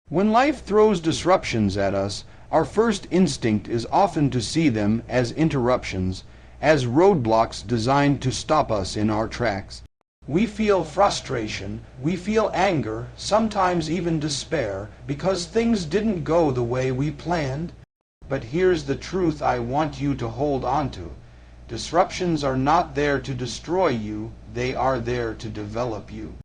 When life throws disruptions at us, our first instinct is often to see them as interruptions, as roadblocks designed to stop us in our tracks. We feel frustration, we feel anger, sometimes even despair, because things didn't go the way we planned. But here's the truth I want you to hold on to. Disruptions are not there to destroy you, they are there to develop you.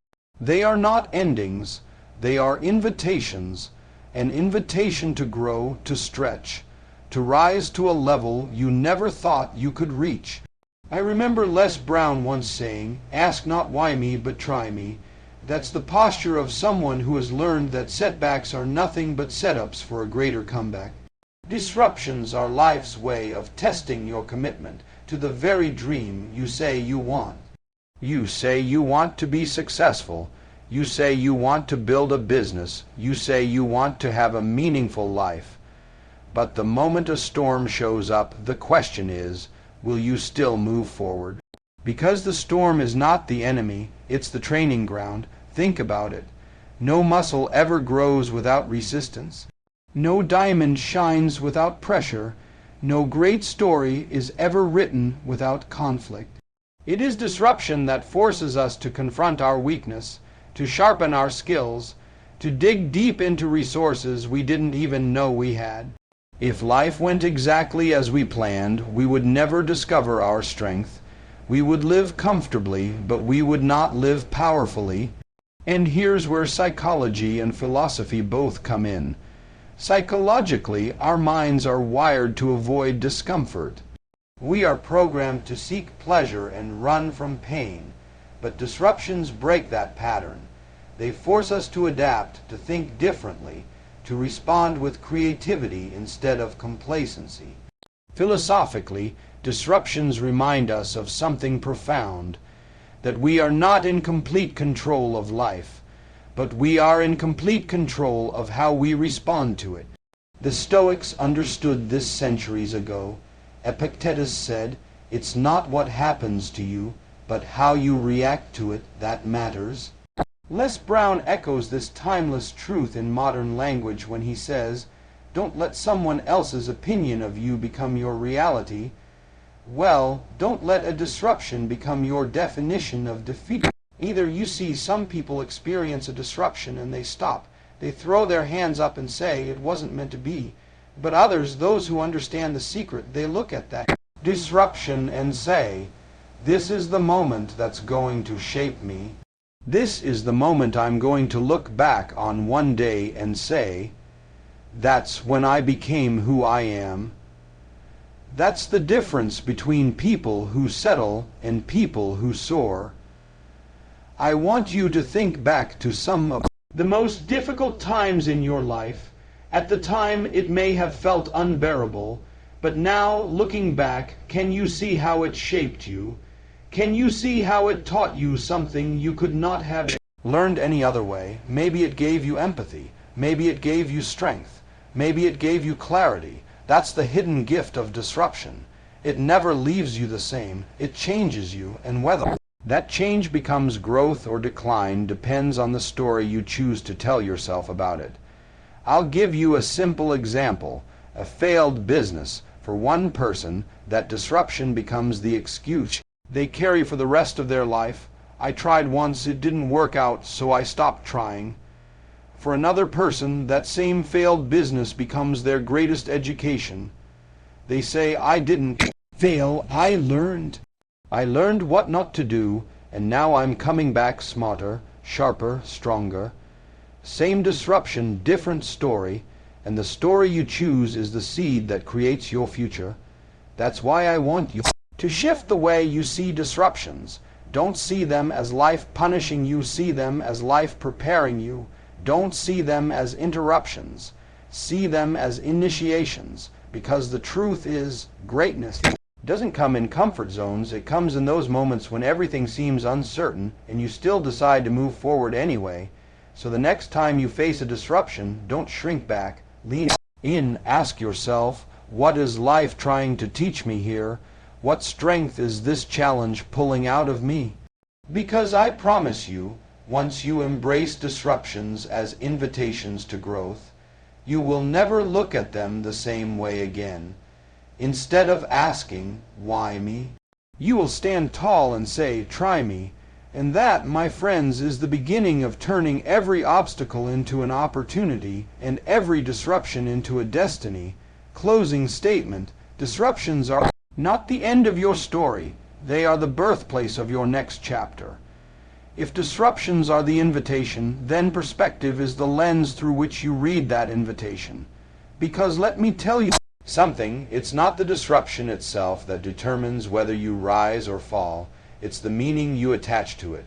They are not endings, they are invitations, an invitation to grow, to stretch, to rise to a level you never thought you could reach. I remember Les Brown once saying, "Ask not why me, but try me." That's the posture of someone who has learned that setbacks are nothing but setups for a greater comeback. Disruptions are life's way of testing your commitment to the very dream you say you want. You say you want to be successful. You say you want to build a business. You say you want to have a meaningful life. But the moment a storm shows up, the question is, will you still move forward? Because the storm is not the enemy, it's the training ground. Think about it. No muscle ever grows without resistance. No diamond shines without pressure. No great story is ever written without conflict. It is disruption that forces us to confront our weakness, to sharpen our skills, to dig deep into resources we didn't even know we had. If life went exactly as we planned, we would never discover our strength. We would live comfortably, but we would not live powerfully. And here's where psychology and philosophy both come in. Psychologically, our minds are wired to avoid discomfort. We are programmed to seek pleasure and run from pain. But disruptions break that pattern. They force us to adapt, to think differently, to respond with creativity instead of complacency. Philosophically, disruptions remind us of something profound, that we are not in complete control of life, but we are in complete control of how we respond to it. The Stoics understood this centuries ago. Epictetus said, "It's not what happens to you, but how you react to it that matters." Les Brown echoes this timeless truth in modern language when he says, "Don't let someone else's opinion of you become your reality." Well, don't let a disruption become your definition of defeat. Either you see some people experience a disruption and they stop. They throw their hands up and say, "It wasn't meant to be." But others, those who understand the secret, they look at that disruption and say, "This is the moment that's going to shape me. This is the moment I'm going to look back on one day and say, that's when I became who I am." That's the difference between people who settle and people who soar. I want you to think back to some of the most difficult times in your life. At the time it may have felt unbearable, but now, looking back, can you see how it shaped you? Can you see how it taught you something you could not have learned any other way? Maybe it gave you empathy. Maybe it gave you strength. Maybe it gave you clarity. That's the hidden gift of disruption. It never leaves you the same. It changes you, and whether that change becomes growth or decline depends on the story you choose to tell yourself about it. I'll give you a simple example. A failed business. For one person, that disruption becomes the excuse they carry for the rest of their life. "I tried once, it didn't work out, so I stopped trying." For another person, that same failed business becomes their greatest education. They say, "I didn't fail, I learned. I learned what not to do, and now I'm coming back smarter, sharper, stronger." Same disruption, different story, and the story you choose is the seed that creates your future. That's why I want you to shift the way you see disruptions. Don't see them as life punishing you, see them as life preparing you. Don't see them as interruptions. See them as initiations, because the truth is, greatness doesn't come in comfort zones. It comes in those moments when everything seems uncertain and you still decide to move forward anyway. So the next time you face a disruption, don't shrink back. Lean in. Ask yourself, what is life trying to teach me here? What strength is this challenge pulling out of me? Because I promise you, Once you embrace disruptions as invitations to growth, you will never look at them the same way again. Instead of asking, "Why me?" you will stand tall and say, "Try me." And that, my friends, is the beginning of turning every obstacle into an opportunity and every disruption into a destiny. Closing statement: disruptions are not the end of your story. They are the birthplace of your next chapter. If disruptions are the invitation, then perspective is the lens through which you read that invitation. Because let me tell you something, it's not the disruption itself that determines whether you rise or fall. It's the meaning you attach to it.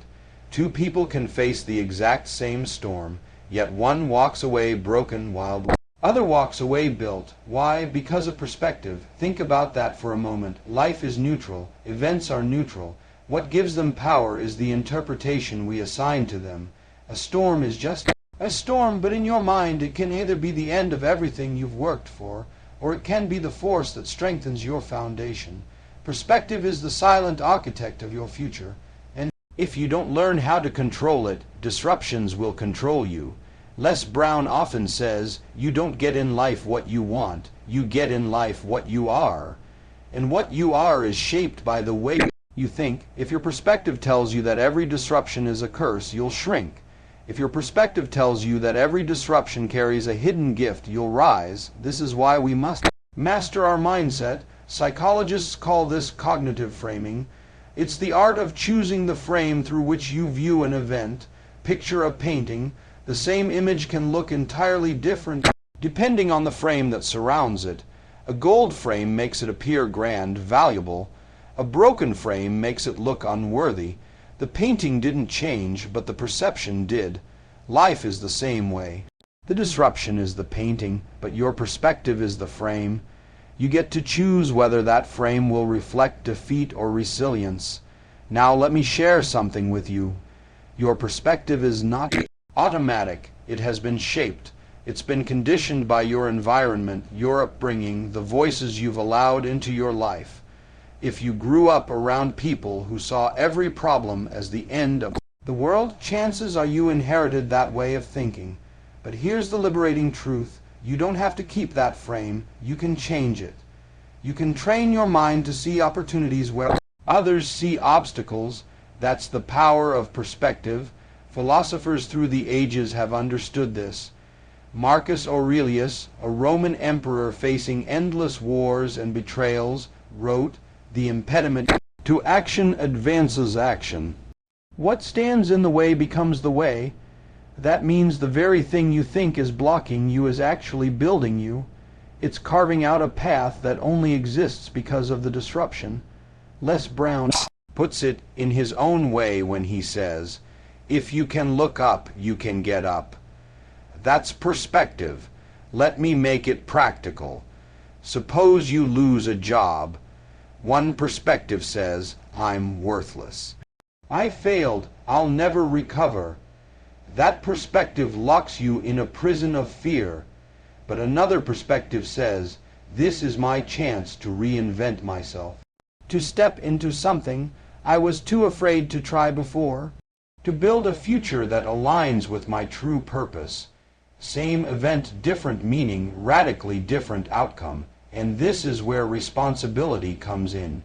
Two people can face the exact same storm, yet one walks away broken while the other walks away built. Why? Because of perspective. Think about that for a moment. Life is neutral. Events are neutral. What gives them power is the interpretation we assign to them. A storm is just a storm, but in your mind it can either be the end of everything you've worked for, or it can be the force that strengthens your foundation. Perspective is the silent architect of your future, and if you don't learn how to control it, disruptions will control you. Les Brown often says, "You don't get in life what you want, you get in life what you are." And what you are is shaped by the way you think. If your perspective tells you that every disruption is a curse, you'll shrink. If your perspective tells you that every disruption carries a hidden gift, you'll rise. This is why we must master our mindset. Psychologists call this cognitive framing. It's the art of choosing the frame through which you view an event. Picture a painting. The same image can look entirely different depending on the frame that surrounds it. A gold frame makes it appear grand, valuable. A broken frame makes it look unworthy. The painting didn't change, but the perception did. Life is the same way. The disruption is the painting, but your perspective is the frame. You get to choose whether that frame will reflect defeat or resilience. Now let me share something with you. Your perspective is not automatic. It has been shaped. It's been conditioned by your environment, your upbringing, the voices you've allowed into your life. If you grew up around people who saw every problem as the end of the world, chances are you inherited that way of thinking. But here's the liberating truth. You don't have to keep that frame. You can change it. You can train your mind to see opportunities where others see obstacles. That's the power of perspective. Philosophers through the ages have understood this. Marcus Aurelius, a Roman emperor facing endless wars and betrayals, wrote, "The impediment to action advances action." What stands in the way becomes the way. That means the very thing you think is blocking you is actually building you. It's carving out a path that only exists because of the disruption. Les Brown puts it in his own way when he says, "If you can look up, you can get up." That's perspective. Let me make it practical. Suppose you lose a job. One perspective says, "I'm worthless. I failed. I'll never recover." That perspective locks you in a prison of fear. But another perspective says, "This is my chance to reinvent myself, to step into something I was too afraid to try before, to build a future that aligns with my true purpose." Same event, different meaning, radically different outcome. And this is where responsibility comes in.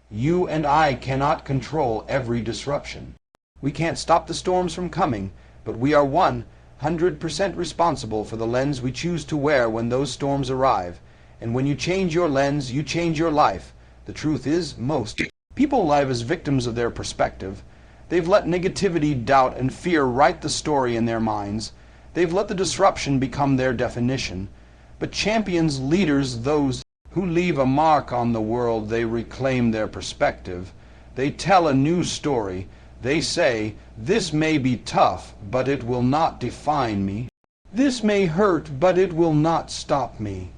You and I cannot control every disruption. We can't stop the storms from coming, but we are 100% responsible for the lens we choose to wear when those storms arrive. And when you change your lens, you change your life. The truth is, most people live as victims of their perspective. They've let negativity, doubt, and fear write the story in their minds. They've let the disruption become their definition. But champions, leaders, those who leave a mark on the world, they reclaim their perspective. They tell a new story. They say, "This may be tough, but it will not define me. This may hurt, but it will not stop me.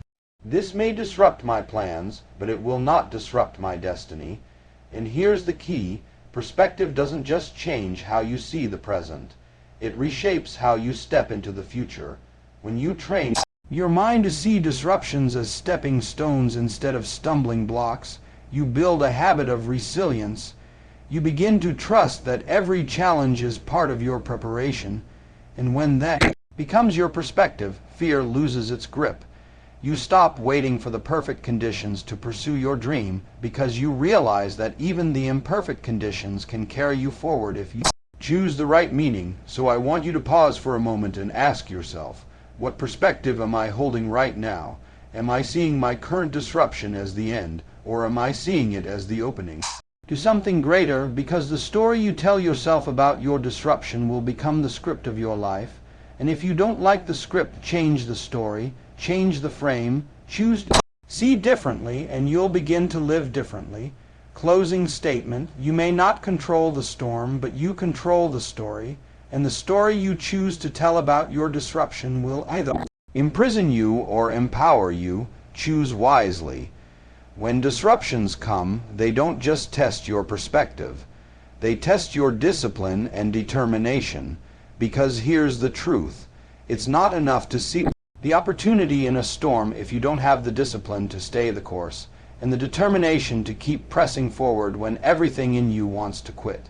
This may disrupt my plans, but it will not disrupt my destiny." And here's the key. Perspective doesn't just change how you see the present. It reshapes how you step into the future. When you train your mind to see disruptions as stepping stones instead of stumbling blocks, you build a habit of resilience. You begin to trust that every challenge is part of your preparation, and when that becomes your perspective, fear loses its grip. You stop waiting for the perfect conditions to pursue your dream because you realize that even the imperfect conditions can carry you forward if you choose the right meaning. So I want you to pause for a moment and ask yourself, what perspective am I holding right now? Am I seeing my current disruption as the end, or am I seeing it as the opening to something greater? Because the story you tell yourself about your disruption will become the script of your life. And if you don't like the script, change the story, change the frame, choose to see differently, and you'll begin to live differently. Closing statement: you may not control the storm, but you control the story, and the story you choose to tell about your disruption will either imprison you or empower you. Choose wisely. When disruptions come, they don't just test your perspective. They test your discipline and determination. Because here's the truth: it's not enough to see the opportunity in a storm if you don't have the discipline to stay the course, and the determination to keep pressing forward when everything in you wants to quit.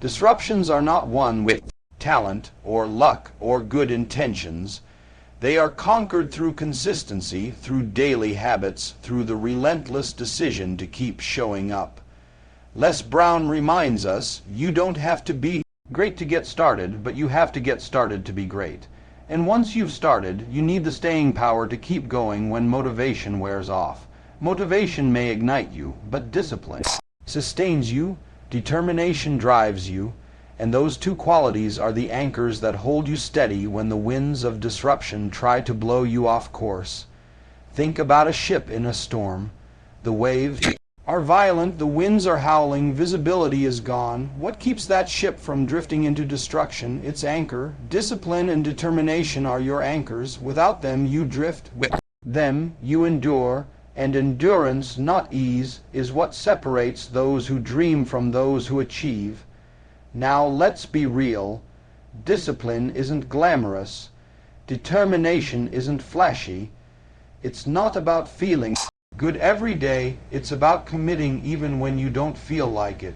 Disruptions are not won with talent or luck or good intentions. They are conquered through consistency, through daily habits, through the relentless decision to keep showing up. Les Brown reminds us, you don't have to be great to get started, but you have to get started to be great. And once you've started, you need the staying power to keep going when motivation wears off. Motivation may ignite you, but discipline sustains you, determination drives you, and those two qualities are the anchors that hold you steady when the winds of disruption try to blow you off course. Think about a ship in a storm. The waves are violent, the winds are howling, visibility is gone. What keeps that ship from drifting into destruction? Its anchor. Discipline and determination are your anchors. Without them, you drift. With them, you endure. And endurance, not ease, is what separates those who dream from those who achieve. Now let's be real. Discipline isn't glamorous. Determination isn't flashy. It's not about feeling good every day. It's about committing even when you don't feel like it.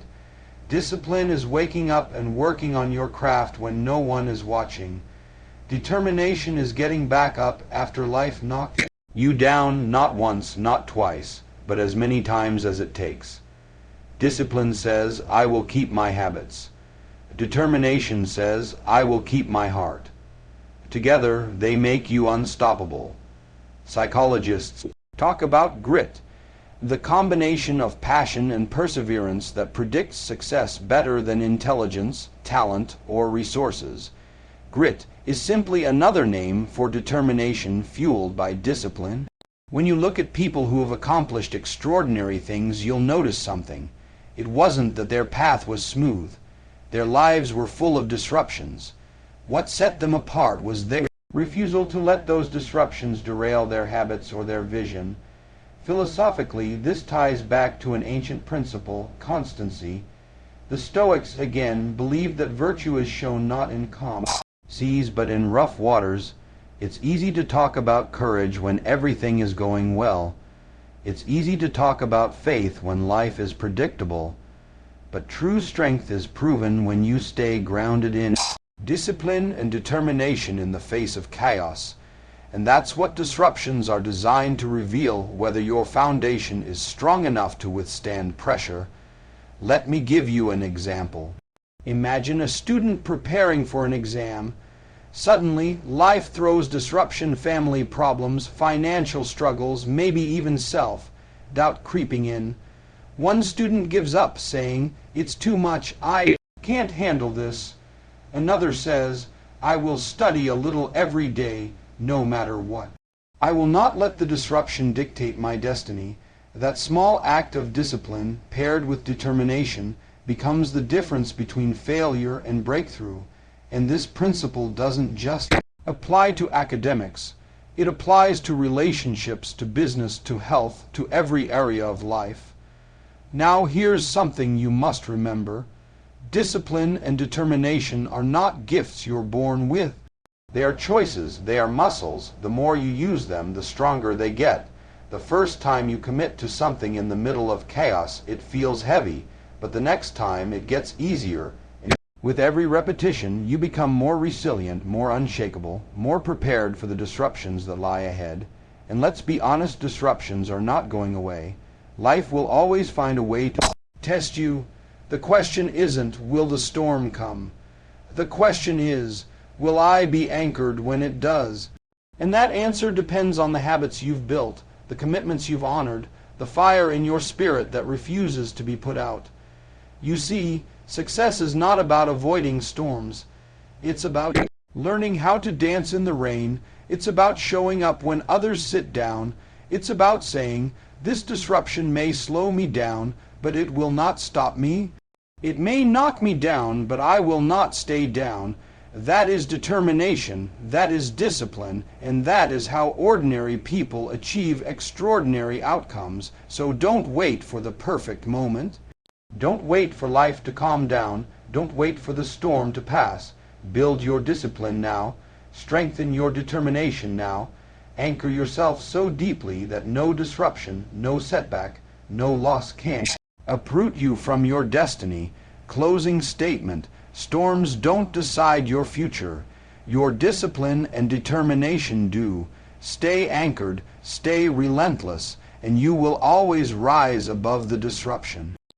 Discipline is waking up and working on your craft when no one is watching. Determination is getting back up after life knocked you down, not once, not twice, but as many times as it takes. Discipline says, I will keep my habits. Determination says, I will keep my heart. Together, they make you unstoppable. Psychologists talk about grit, the combination of passion and perseverance that predicts success better than intelligence, talent, or resources. Grit is simply another name for determination fueled by discipline. When you look at people who have accomplished extraordinary things, you'll notice something. It wasn't that their path was smooth. Their lives were full of disruptions. What set them apart was their refusal to let those disruptions derail their habits or their vision. Philosophically, this ties back to an ancient principle, constancy. The Stoics, again, believed that virtue is shown not in calm seas but in rough waters. It's easy to talk about courage when everything is going well. It's easy to talk about faith when life is predictable. But true strength is proven when you stay grounded in discipline and determination in the face of chaos. And that's what disruptions are designed to reveal, whether your foundation is strong enough to withstand pressure. Let me give you an example. Imagine a student preparing for an exam. Suddenly, life throws disruption, family problems, financial struggles, maybe even self-doubt creeping in. One student gives up, saying, "It's too much, I can't handle this." Another says, "I will study a little every day, no matter what. I will not let the disruption dictate my destiny." That small act of discipline, paired with determination, becomes the difference between failure and breakthrough. And this principle doesn't just apply to academics. It applies to relationships, to business, to health, to every area of life. Now here's something you must remember. Discipline and determination are not gifts you're born with. They are choices, they are muscles. The more you use them, the stronger they get. The first time you commit to something in the middle of chaos, it feels heavy. but the next time it gets easier. With every repetition, you become more resilient, more unshakable, more prepared for the disruptions that lie ahead. And let's be honest, disruptions are not going away. Life will always find a way to test you. The question isn't, will the storm come? The question is, will I be anchored when it does? And that answer depends on the habits you've built, the commitments you've honored, the fire in your spirit that refuses to be put out. You see, success is not about avoiding storms. It's about learning how to dance in the rain. It's about showing up when others sit down. It's about saying, this disruption may slow me down, but it will not stop me. It may knock me down, but I will not stay down. That is determination, that is discipline, and that is how ordinary people achieve extraordinary outcomes. So don't wait for the perfect moment. Don't wait for life to calm down. Don't wait for the storm to pass. Build your discipline now. Strengthen your determination now. Anchor yourself so deeply that no disruption, no setback, no loss can uproot you from your destiny. Closing statement. Storms don't decide your future. Your discipline and determination do. Stay anchored, stay relentless, and you will always rise above the disruption.